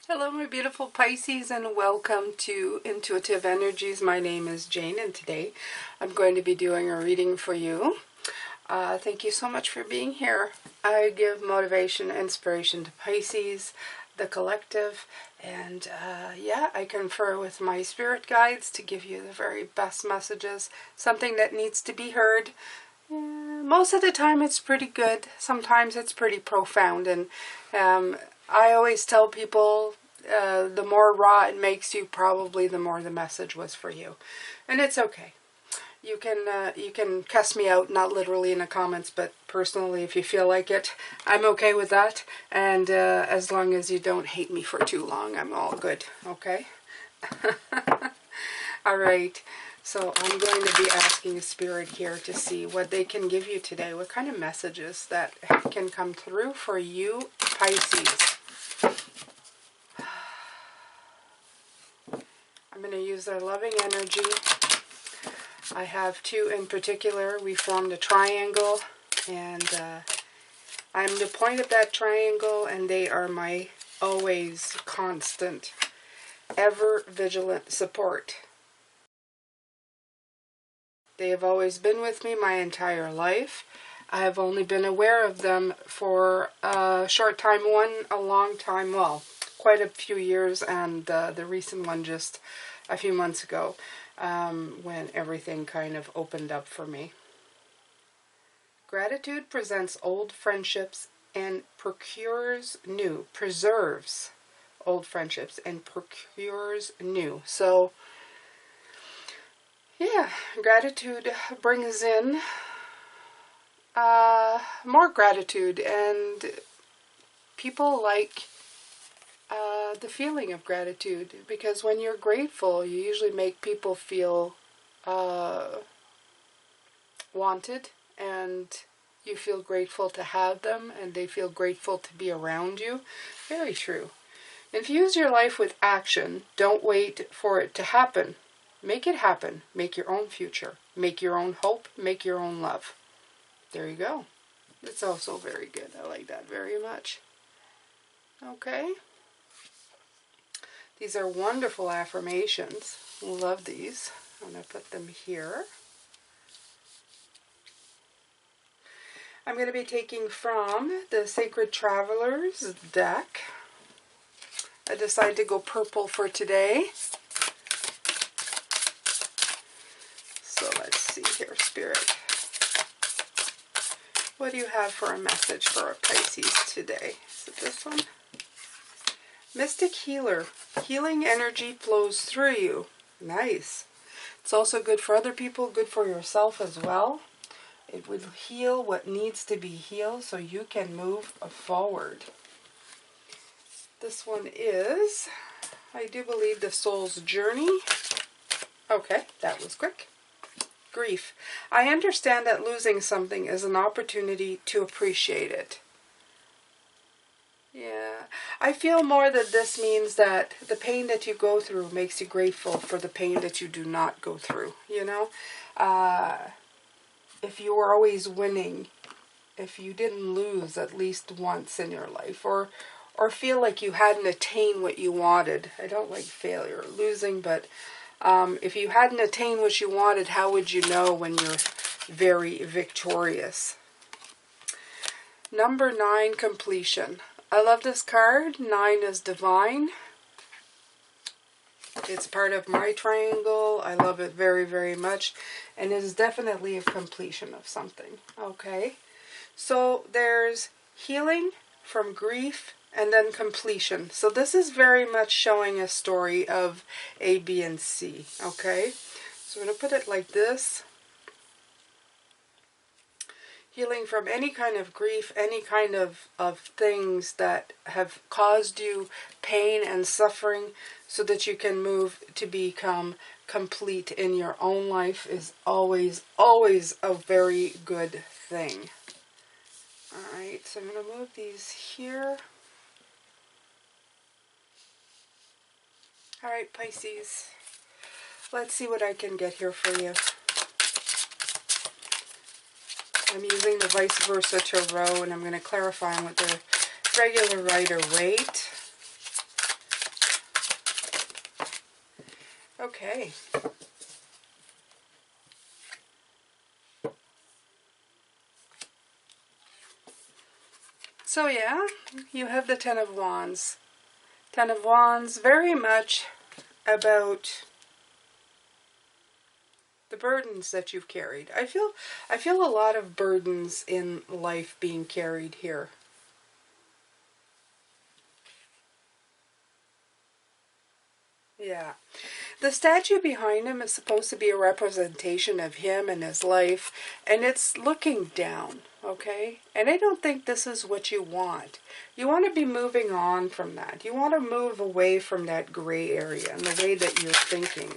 Hello my beautiful Pisces, and welcome to Intuitive Energies. My name is Jane, and today I'm going to be doing a reading for you. Thank you so much for being here. I give motivation and inspiration to Pisces, the collective, and yeah, I confer with my spirit guides to give you the very best messages, something that needs to be heard. Most of the time it's pretty good. Sometimes it's pretty profound, and I always tell people the more raw it makes you, probably the more the message was for you. And it's okay. You can cuss me out, not literally in the comments, but personally if you feel like it. I'm okay with that. And as long as you don't hate me for too long, I'm all good. Okay? Alright. So I'm going to be asking Spirit here to see what they can give you today. What kind of messages that can come through for you, Pisces. I'm going to use their loving energy. I have two in particular. We formed a triangle, and I'm the point of that triangle, and they are my always constant, ever vigilant support. They have always been with me my entire life. I have only been aware of them for a short time, one a long time, well, quite a few years, and the recent one just a few months ago, when everything kind of opened up for me. Gratitude presents old friendships and preserves old friendships and procures new. So yeah, gratitude brings in more gratitude, and people like the feeling of gratitude, because when you're grateful, you usually make people feel wanted, and you feel grateful to have them, and they feel grateful to be around you. Very true. Infuse your life with action. Don't wait for it to happen. Make it happen. Make your own future. Make your own hope. Make your own love. There you go. It's also very good. I like that very much. Okay. These are wonderful affirmations. Love these. I'm going to put them here. I'm going to be taking from the Sacred Travelers deck. I decided to go purple for today. So let's see here, Spirit. What do you have for a message for a Pisces today? Is it this one? Mystic Healer. Healing energy flows through you. Nice. It's also good for other people, good for yourself as well. It will heal what needs to be healed so you can move forward. This one is, I do believe, the Soul's Journey. Okay, that was quick. Grief. I understand that losing something is an opportunity to appreciate it. Yeah, I feel more that this means that the pain that you go through makes you grateful for the pain that you do not go through, you know? If you were always winning, if you didn't lose at least once in your life, or feel like you hadn't attained what you wanted. I don't like failure or losing, but if you hadn't attained what you wanted, how would you know when you're very victorious? Number 9, completion. I love this card. 9 is divine. It's part of my triangle. I love it very, very much. And it is definitely a completion of something. Okay. So there's healing from grief and then completion. So this is very much showing a story of A, B, and C. Okay. So I'm going to put it like this. Healing from any kind of grief, any kind of things that have caused you pain and suffering, so that you can move to become complete in your own life, is always, always a very good thing. Alright, so I'm going to move these here. Alright, Pisces. Let's see what I can get here for you. I'm using the vice versa tarot, and I'm going to clarify them with the regular Rider-Waite. Okay. So yeah, you have the Ten of Wands. Ten of Wands, very much about the burdens that you've carried. I feel a lot of burdens in life being carried here. Yeah. The statue behind him is supposed to be a representation of him and his life, and it's looking down, okay? And I don't think this is what you want. You want to be moving on from that. You want to move away from that gray area and the way that you're thinking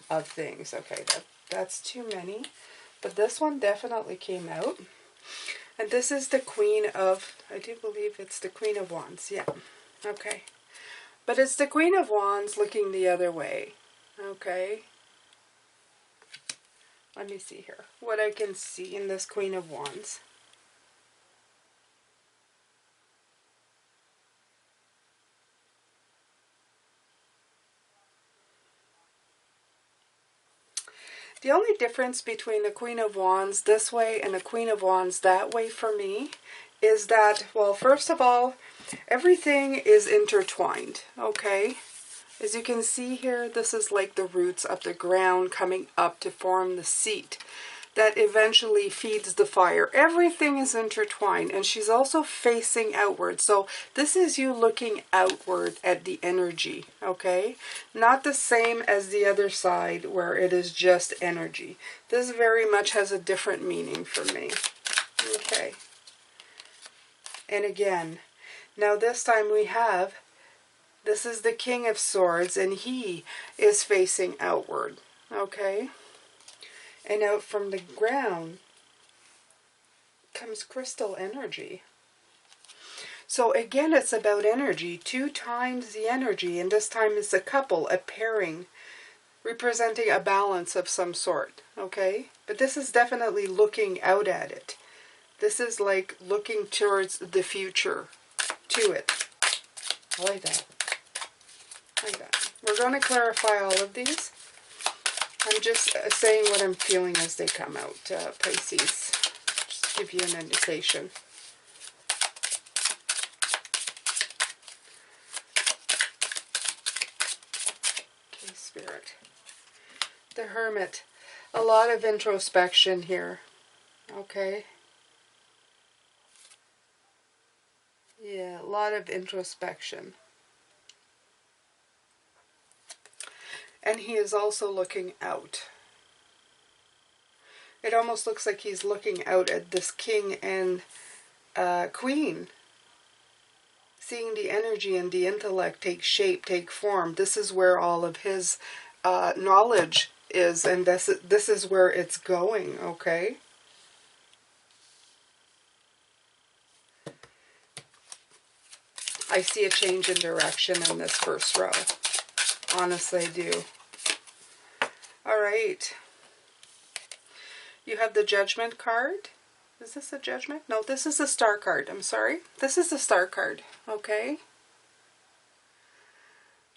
of things. Okay, that's too many. But this one definitely came out. And this is the Queen of, I do believe it's the Queen of Wands. Yeah, okay. But it's the Queen of Wands looking the other way. Okay. Let me see here. What I can see in this Queen of Wands. The only difference between the Queen of Wands this way and the Queen of Wands that way for me is that, well, first of all, everything is intertwined, okay? As you can see here, this is like the roots of the ground coming up to form the seat that eventually feeds the fire. Everything is intertwined, and she's also facing outward. So this is you looking outward at the energy, okay? Not the same as the other side where it is just energy. This very much has a different meaning for me, okay? And again, now this time we have, this is the King of Swords, and he is facing outward, okay? And out from the ground comes crystal energy. So again, it's about energy. 2 times the energy, and this time it's a couple, a pairing, representing a balance of some sort, okay? But this is definitely looking out at it. This is like looking towards the future, to it. I like that. I like that. We're going to clarify all of these. I'm just saying what I'm feeling as they come out, Pisces. Just to give you an indication. Okay, Spirit. The Hermit. A lot of introspection here. Okay. Yeah, a lot of introspection. And he is also looking out. It almost looks like he's looking out at this king and queen, seeing the energy and the intellect take shape, take form. This is where all of his knowledge is, and this is where it's going, okay? I see a change in direction in this first row. Honestly, I do. All right. You have the Judgment card. Is this a Judgment? No, this is a Star card. I'm sorry. This is a Star card. Okay.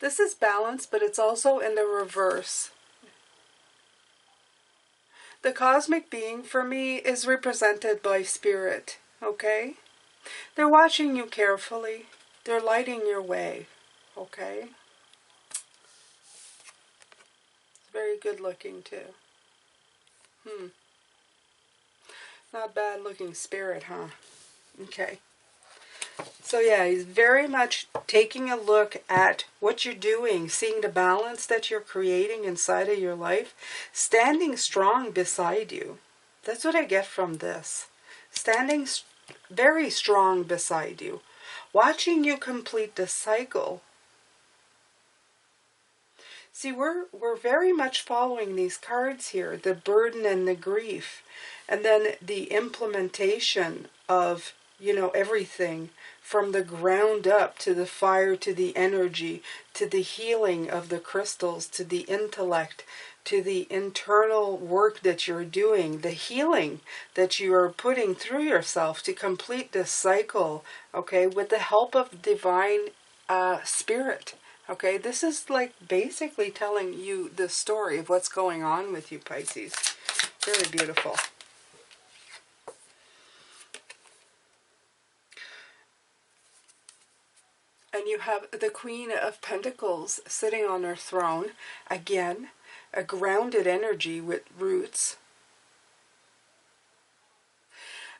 This is balance, but it's also in the reverse. The cosmic being for me is represented by Spirit. Okay. They're watching you carefully. They're lighting your way. Okay. Very good looking too. Not bad looking spirit, huh? Okay. So yeah, he's very much taking a look at what you're doing, seeing the balance that you're creating inside of your life, standing strong beside you. That's what I get from this. Standing very strong beside you. Watching you complete the cycle. See, we're very much following these cards here, the burden and the grief, and then the implementation of, you know, everything from the ground up to the fire, to the energy, to the healing of the crystals, to the intellect, to the internal work that you're doing, the healing that you are putting through yourself to complete this cycle, okay, with the help of divine spirit. Okay, this is like basically telling you the story of what's going on with you, Pisces. Very beautiful. And you have the Queen of Pentacles sitting on her throne. Again, a grounded energy with roots.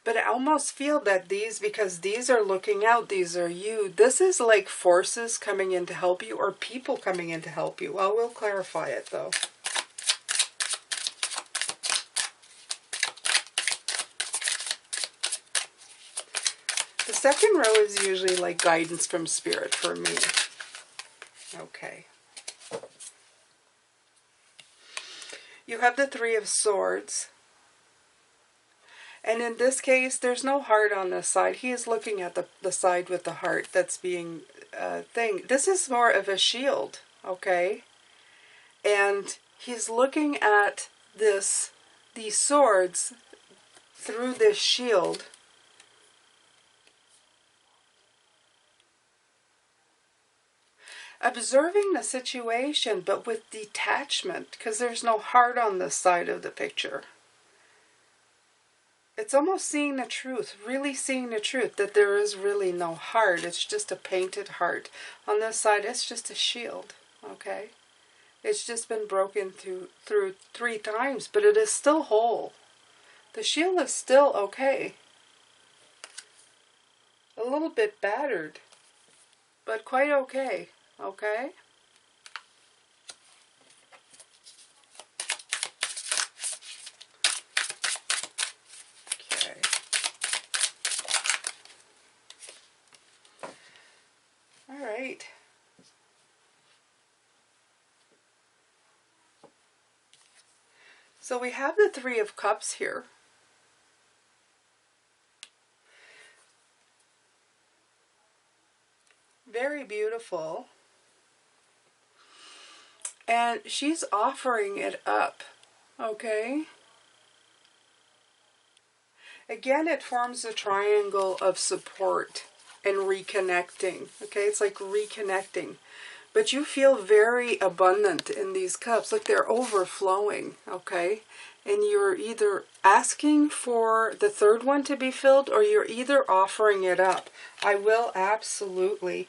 But I almost feel that these, because these are looking out, these are you. This is like forces coming in to help you, or people coming in to help you. Well, we'll clarify it though. The second row is usually like guidance from spirit for me. Okay. You have the Three of Swords. And in this case, there's no heart on this side. He is looking at the side with the heart that's being thing. This is more of a shield, okay? And he's looking at these swords through this shield. Observing the situation, but with detachment, because there's no heart on this side of the picture. It's almost seeing the truth, really seeing the truth, that there is really no heart. It's just a painted heart. On this side, it's just a shield, okay? It's just been broken through 3 times, but it is still whole. The shield is still okay. A little bit battered, but quite okay, okay? Alright. So we have the Three of Cups here. Very beautiful. And she's offering it up, okay? Again, it forms a triangle of support and reconnecting, okay? It's like reconnecting. But you feel very abundant in these cups. Look, they're overflowing, okay? And you're either asking for the third one to be filled, or you're either offering it up. I will absolutely.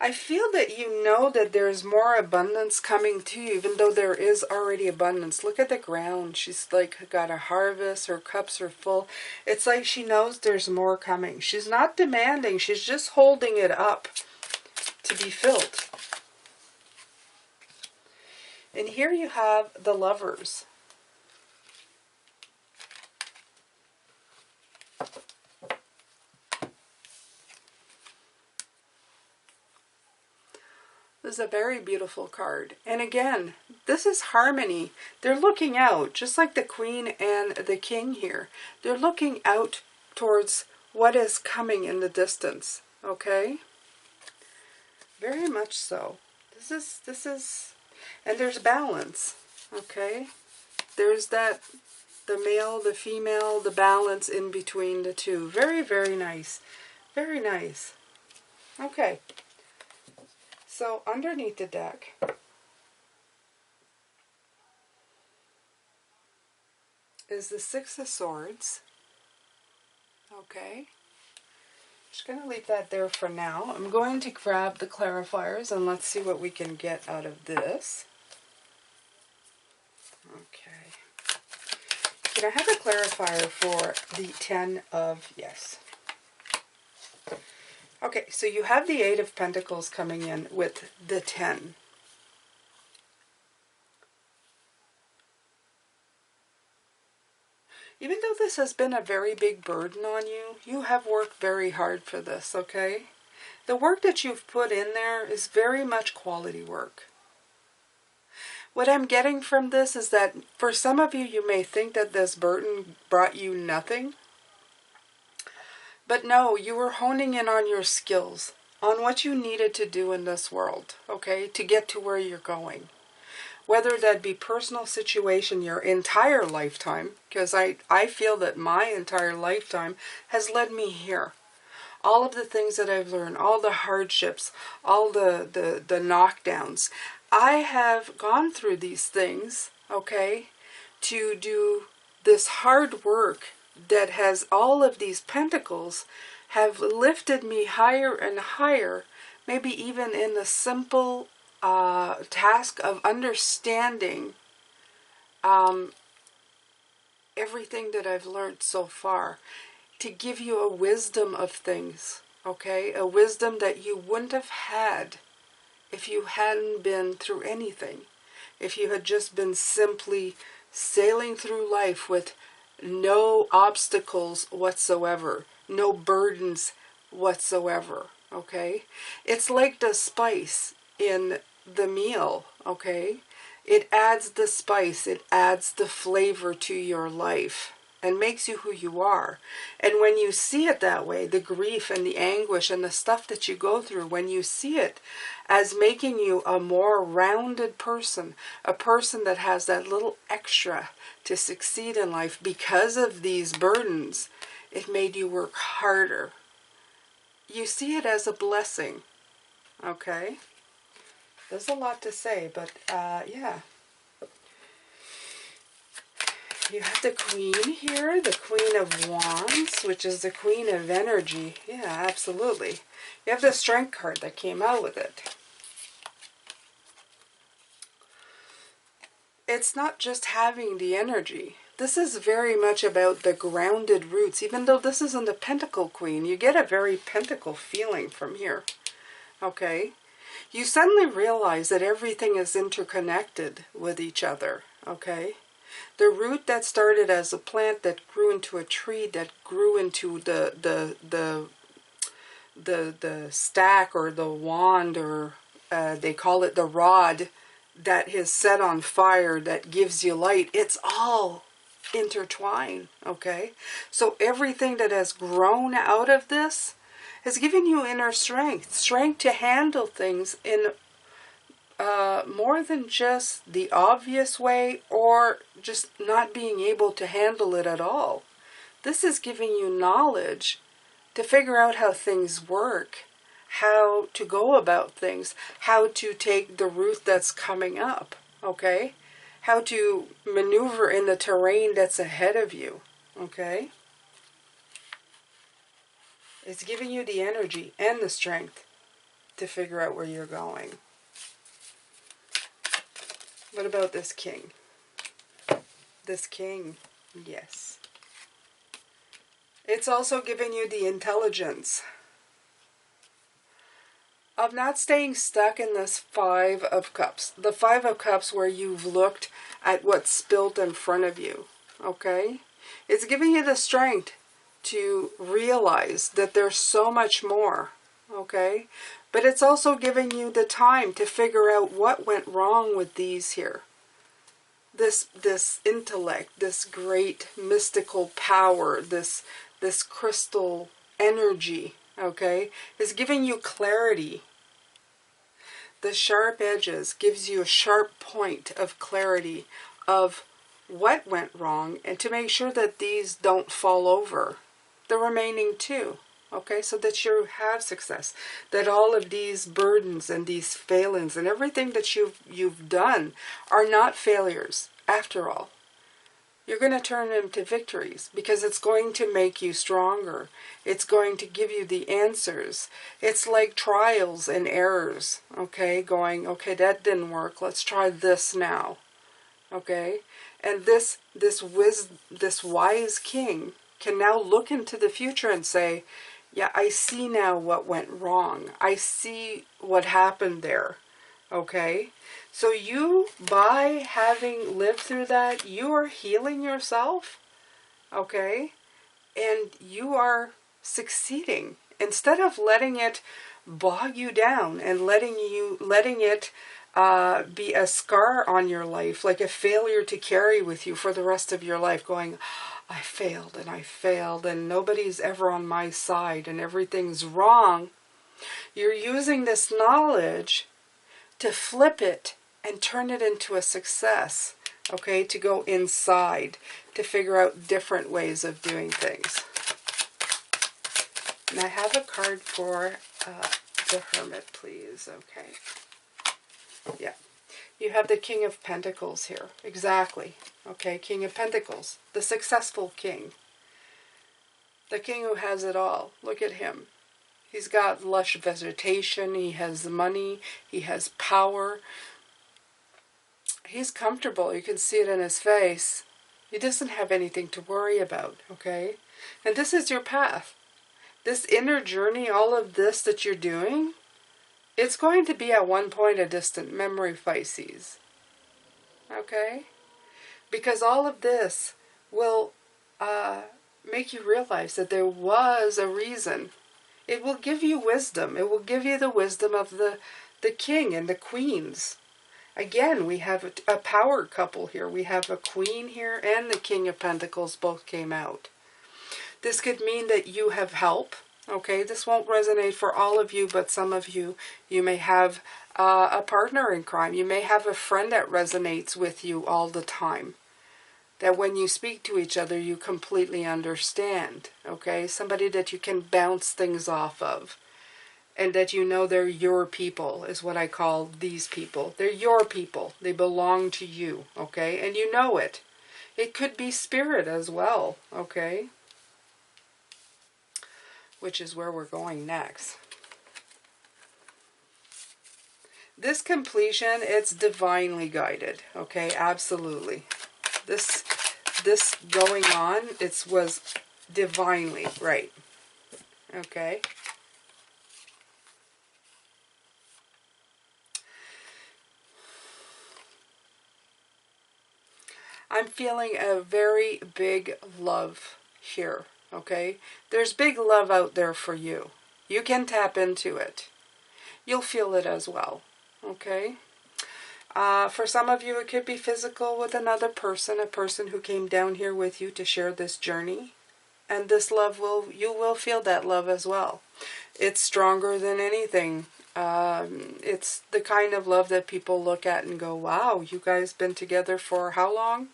I feel that you know that there's more abundance coming to you, even though there is already abundance. Look at the ground. She's like got a harvest. Her cups are full. It's like she knows there's more coming. She's not demanding. She's just holding it up to be filled. And here you have the Lovers. This is a very beautiful card. And again, this is harmony. They're looking out, just like the Queen and the King here. They're looking out towards what is coming in the distance, okay? Very much so. This is, and there's balance, okay? There's that, the male, the female, the balance in between the two. Very, very nice. Very nice. Okay. So underneath the deck is the Six of Swords. Okay. Just going to leave that there for now. I'm going to grab the clarifiers and let's see what we can get out of this. Okay. Can I have a clarifier for the 10 of, yes. Okay, so you have the Eight of Pentacles coming in with the 10. Even though this has been a very big burden on you, you have worked very hard for this, okay? The work that you've put in there is very much quality work. What I'm getting from this is that for some of you, you may think that this burden brought you nothing. But no, you were honing in on your skills, on what you needed to do in this world, okay, to get to where you're going. whether that be personal situation your entire lifetime, because I feel that my entire lifetime has led me here. All of the things that I've learned, all the hardships, all the knockdowns, I have gone through these things, okay, to do this hard work that has all of these pentacles have lifted me higher and higher, maybe even in the simple task of understanding everything that I've learned so far, to give you a wisdom of things, okay? A wisdom that you wouldn't have had if you hadn't been through anything. If you had just been simply sailing through life with no obstacles whatsoever, no burdens whatsoever, okay? It's like the spice in the meal, okay? It adds the spice, it adds the flavor to your life and makes you who you are. And when you see it that way, the grief and the anguish and the stuff that you go through, when you see it as making you a more rounded person, a person that has that little extra to succeed in life because of these burdens, it made you work harder. You see it as a blessing, okay? There's a lot to say, but yeah. You have the Queen here, the Queen of Wands, which is the Queen of Energy. Yeah, absolutely. You have the Strength card that came out with it. It's not just having the energy. This is very much about the grounded roots. Even though this isn't the Pentacle Queen, you get a very Pentacle feeling from here. Okay? You suddenly realize that everything is interconnected with each other. Okay? The root that started as a plant that grew into a tree, that grew into the stack or the wand, or they call it the rod that is set on fire that gives you light. It's all intertwined, okay? So everything that has grown out of this has given you inner strength, strength to handle things in more than just the obvious way, or just not being able to handle it at all. This is giving you knowledge to figure out how things work, how to go about things, how to take the route that's coming up, okay? How to maneuver in the terrain that's ahead of you, okay? It's giving you the energy and the strength to figure out where you're going. What about this King? This King, yes. It's also giving you the intelligence of not staying stuck in this Five of Cups. The Five of Cups where you've looked at what's spilt in front of you, okay? It's giving you the strength to realize that there's so much more, okay? But it's also giving you the time to figure out what went wrong with these here. This intellect, this great mystical power, this crystal energy, okay, is giving you clarity. The sharp edges gives you a sharp point of clarity of what went wrong, and to make sure that these don't fall over, the remaining two, okay, so that you have success, that all of these burdens and these failings and everything that you've done are not failures after all. You're going to turn them to victories, because it's going to make you stronger. It's going to give you the answers. It's like trials and errors, okay? Going, okay, that didn't work. Let's try this now, okay? And this wise king can now look into the future and say, yeah, I see now what went wrong. I see what happened there, okay? So you, by having lived through that, you are healing yourself, okay? And you are succeeding. Instead of letting it bog you down and letting it be a scar on your life, like a failure to carry with you for the rest of your life, going, I failed and nobody's ever on my side and everything's wrong. You're using this knowledge to flip it and turn it into a success, okay? To go inside, to figure out different ways of doing things. And I have a card for the Hermit, please, okay? Yeah. You have the King of Pentacles here. Exactly. Okay, King of Pentacles. The successful king. The king who has it all. Look at him. He's got lush vegetation. He has money. He has power. He's comfortable. You can see it in his face. He doesn't have anything to worry about, okay? And this is your path. This inner journey, all of this that you're doing, it's going to be at one point a distant memory, Pisces. Okay? Because all of this will make you realize that there was a reason. It will give you wisdom. It will give you the wisdom of the king and the queens. Again, we have a power couple here. We have a queen here and the King of Pentacles both came out. This could mean that you have help. Okay, this won't resonate for all of you, but some of you, you may have a partner in crime. You may have a friend that resonates with you all the time. That when you speak to each other, you completely understand. Okay, somebody that you can bounce things off of. And that you know they're your people, is what I call these people. They're your people. They belong to you, okay? And you know it. It could be spirit as well, okay? Which is where we're going next. This completion, it's divinely guided, okay? Absolutely. This going on, it was divinely right, okay? I'm feeling a very big love here, okay? There's big love out there for you. You can tap into it. You'll feel it as well, okay? For some of you, it could be physical with another person, a person who came down here with you to share this journey. And this love, you will feel that love as well. It's stronger than anything. It's the kind of love that people look at and go, wow, you guys been together for how long?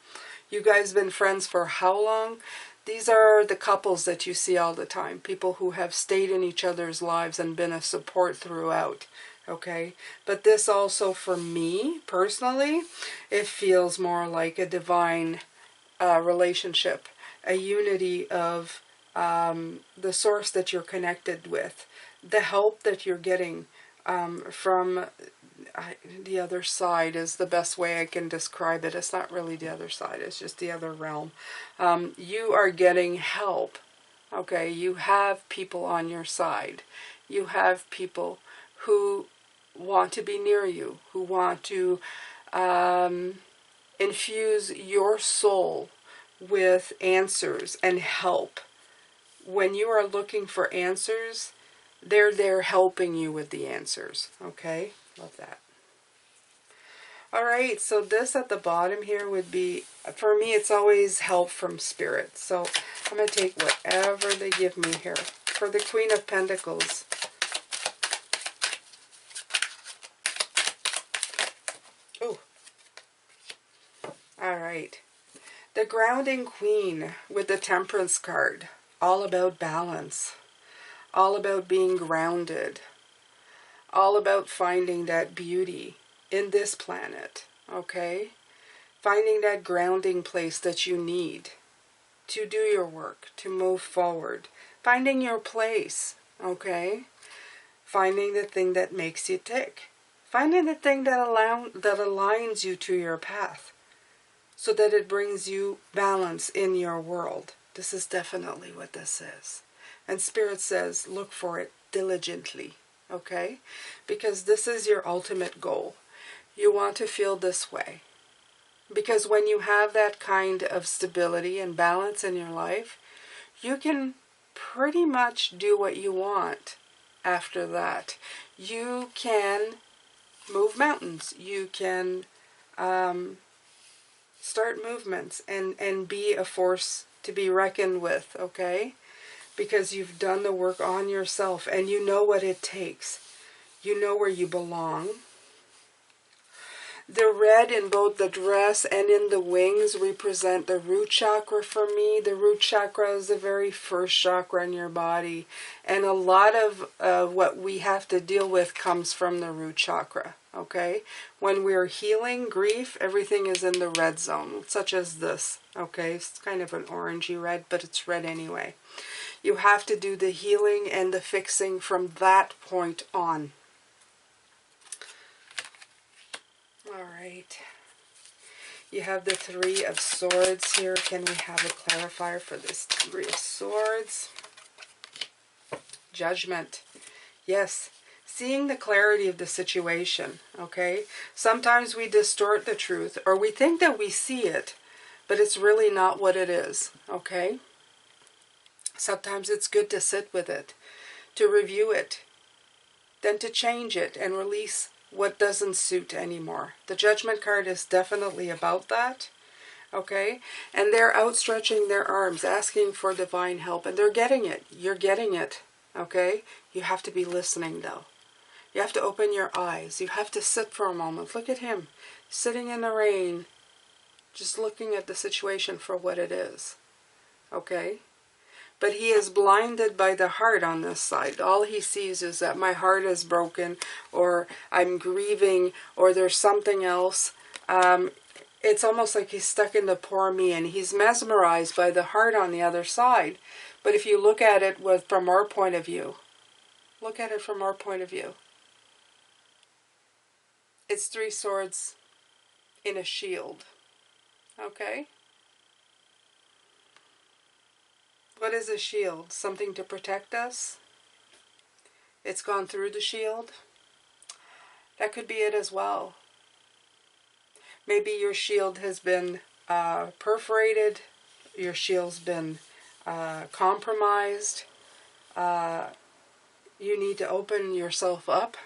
You guys been friends for how long? These are the couples that you see all the time. People who have stayed in each other's lives and been a support throughout. Okay? But this also, for me, personally, it feels more like a divine relationship. A unity of the source that you're connected with. The help that you're getting from the other side is the best way I can describe it. It's not really the other side, it's just the other realm. You are getting help, okay? You have people on your side. You have people who want to be near you, who want to infuse your soul with answers and help. When you are looking for answers, they're there helping you with the answers, okay? Love that. All right, so this at the bottom here would be, for me, it's always help from spirit. So I'm going to take whatever they give me here. For the Queen of Pentacles. Oh. All right. The Grounding Queen with the Temperance card. All about balance. All about being grounded. All about finding that beauty in this planet, okay? Finding that grounding place that you need to do your work, to move forward. Finding your place, okay? Finding the thing that makes you tick. Finding the thing that aligns you to your path so that it brings you balance in your world. This is definitely what this is. And Spirit says, look for it diligently, okay? Because this is your ultimate goal. You want to feel this way. Because when you have that kind of stability and balance in your life, you can pretty much do what you want after that. You can move mountains. You can start movements and be a force to be reckoned with, okay? Because you've done the work on yourself and you know what it takes. You know where you belong. The red in both the dress and in the wings represent the root chakra for me. The root chakra is the very first chakra in your body. And a lot of what we have to deal with comes from the root chakra, okay? When we're healing grief, everything is in the red zone, such as this, okay? It's kind of an orangey red, but it's red anyway. You have to do the healing and the fixing from that point on. All right. You have the Three of Swords here. Can we have a clarifier for this Three of Swords? Judgment. Yes. Seeing the clarity of the situation, okay? Sometimes we distort the truth, or we think that we see it, but it's really not what it is, okay? Sometimes it's good to sit with it, to review it, then to change it and release what doesn't suit anymore. The Judgment card is definitely about that, okay? And they're outstretching their arms, asking for divine help, and they're getting it. You're getting it, okay? You have to be listening, though. You have to open your eyes. You have to sit for a moment. Look at him, sitting in the rain, just looking at the situation for what it is, okay? But he is blinded by the heart on this side. All he sees is that my heart is broken, or I'm grieving, or there's something else. It's almost like he's stuck in the poor me, and he's mesmerized by the heart on the other side. But if you look at it from our point of view, look at it from our point of view. It's three swords in a shield, okay? What is a shield? Something to protect us? It's gone through the shield? That could be it as well. Maybe your shield has been perforated. Your shield's been compromised. You need to open yourself up,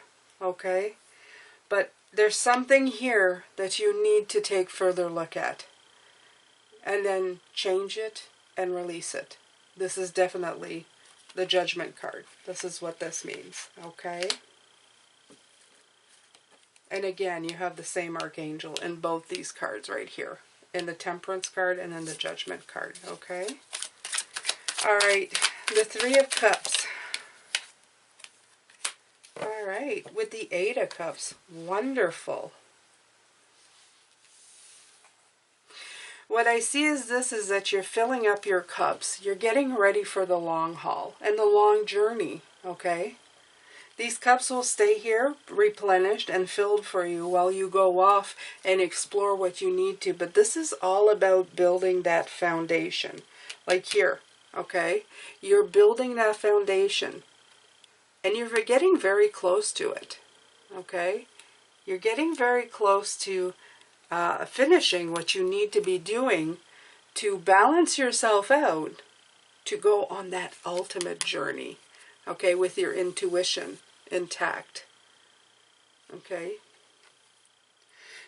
okay? But there's something here that you need to take further look at. And then change it and release it. This is definitely the Judgment card. This is what this means, okay? And again, you have the same Archangel in both these cards right here. In the Temperance card and in the Judgment card, okay? All right, the Three of Cups. All right, with the Eight of Cups. Wonderful. What I see is that you're filling up your cups. You're getting ready for the long haul and the long journey, okay? These cups will stay here, replenished and filled for you while you go off and explore what you need to. But this is all about building that foundation. Like here, okay? You're building that foundation. And you're getting very close to it, okay? You're getting very close to finishing what you need to be doing to balance yourself out to go on that ultimate journey, okay, with your intuition intact, okay?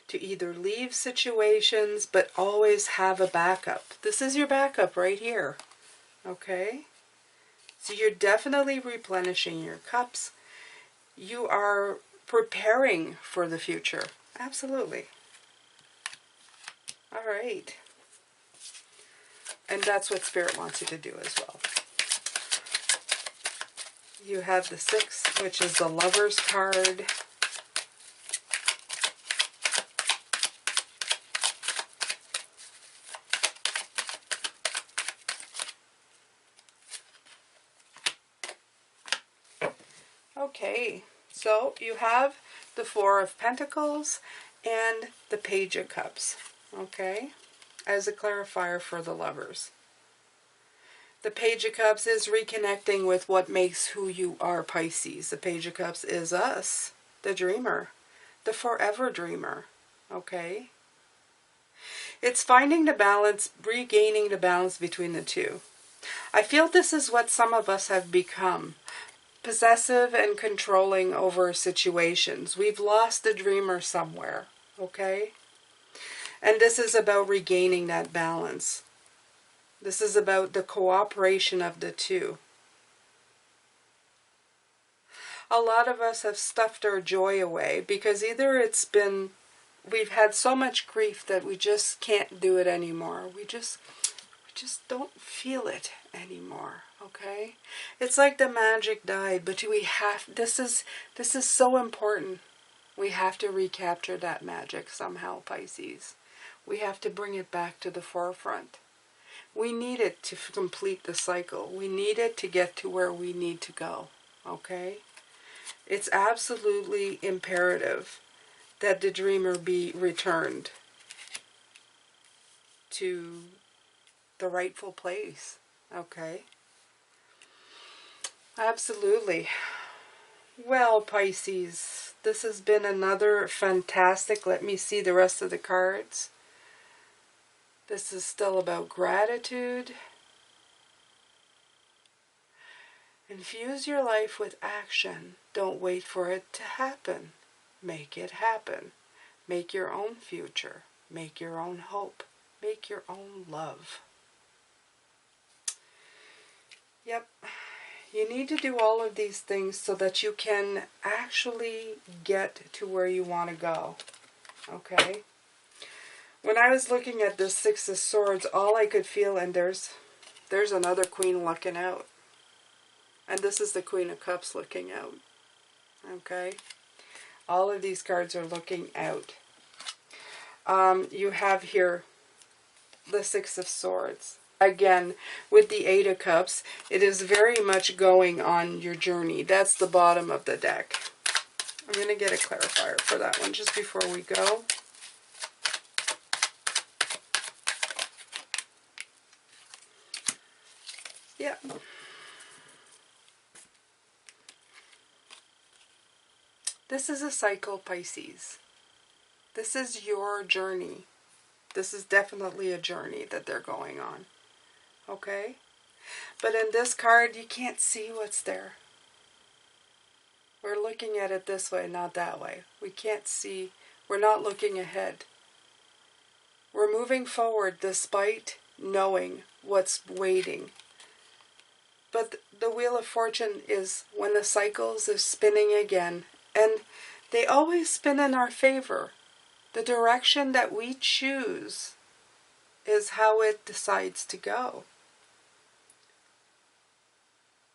To either leave situations, but always have a backup. This is your backup right here, okay? So you're definitely replenishing your cups. You are preparing for the future, absolutely. All right. And that's what Spirit wants you to do as well. You have the Six, which is the Lover's card. Okay, so you have the Four of Pentacles and the Page of Cups, okay, as a clarifier for the lovers. The Page of Cups is reconnecting with what makes who you are, Pisces. The Page of Cups is us, the dreamer, the forever dreamer, okay? It's finding the balance, regaining the balance between the two. I feel this is what some of us have become. Possessive and controlling over situations. We've lost the dreamer somewhere, okay? And this is about regaining that balance. This is about the cooperation of the two. A lot of us have stuffed our joy away because either it's been we've had so much grief that we just can't do it anymore. We just don't feel it anymore, okay? It's like the magic died, but this is so important. We have to recapture that magic somehow, Pisces. We have to bring it back to the forefront. We need it to complete the cycle. We need it to get to where we need to go, okay? It's absolutely imperative that the dreamer be returned to the rightful place, okay? Absolutely. Well, Pisces, this has been another fantastic, let me see the rest of the cards. This is still about gratitude. Infuse your life with action. Don't wait for it to happen. Make it happen. Make your own future. Make your own hope. Make your own love. Yep. You need to do all of these things so that you can actually get to where you want to go. Okay? When I was looking at this Six of Swords, all I could feel, and there's another Queen looking out. And this is the Queen of Cups looking out. Okay? All of these cards are looking out. You have here the Six of Swords. Again, with the Eight of Cups, it is very much going on your journey. That's the bottom of the deck. I'm going to get a clarifier for that one just before we go. Yeah. This is a cycle, Pisces. This is your journey. This is definitely a journey that they're going on. Okay? But in this card, you can't see what's there. We're looking at it this way, not that way. We can't see. We're not looking ahead. We're moving forward despite knowing what's waiting. But the Wheel of Fortune is when the cycles are spinning again, and they always spin in our favor. The direction that we choose is how it decides to go.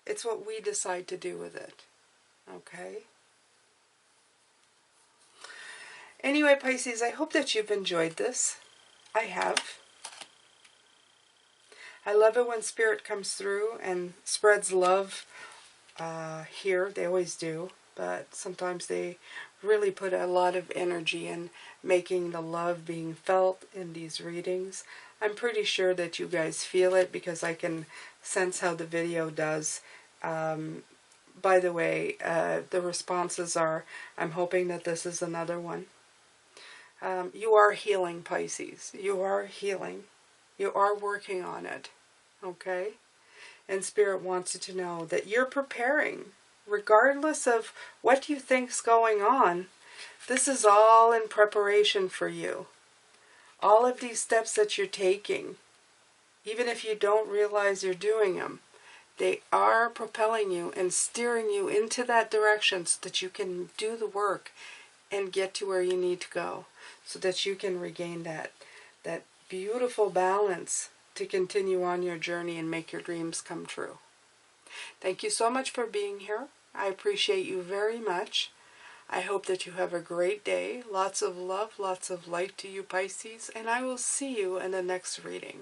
It's what we decide to do with it. Okay? Anyway, Pisces, I hope that you've enjoyed this. I have. I love it when Spirit comes through and spreads love here. They always do. But sometimes they really put a lot of energy in making the love being felt in these readings. I'm pretty sure that you guys feel it because I can sense how the video does. By the way, the responses are, I'm hoping that this is another one. You are healing, Pisces. You are healing. You are working on it. Okay? And Spirit wants you to know that you're preparing. Regardless of what you think's going on, this is all in preparation for you. All of these steps that you're taking, even if you don't realize you're doing them, they are propelling you and steering you into that direction so that you can do the work and get to where you need to go, so that you can regain that beautiful balance to continue on your journey and make your dreams come true. Thank you so much for being here. I appreciate you very much. I hope that you have a great day. Lots of love, lots of light to you, Pisces, and I will see you in the next reading.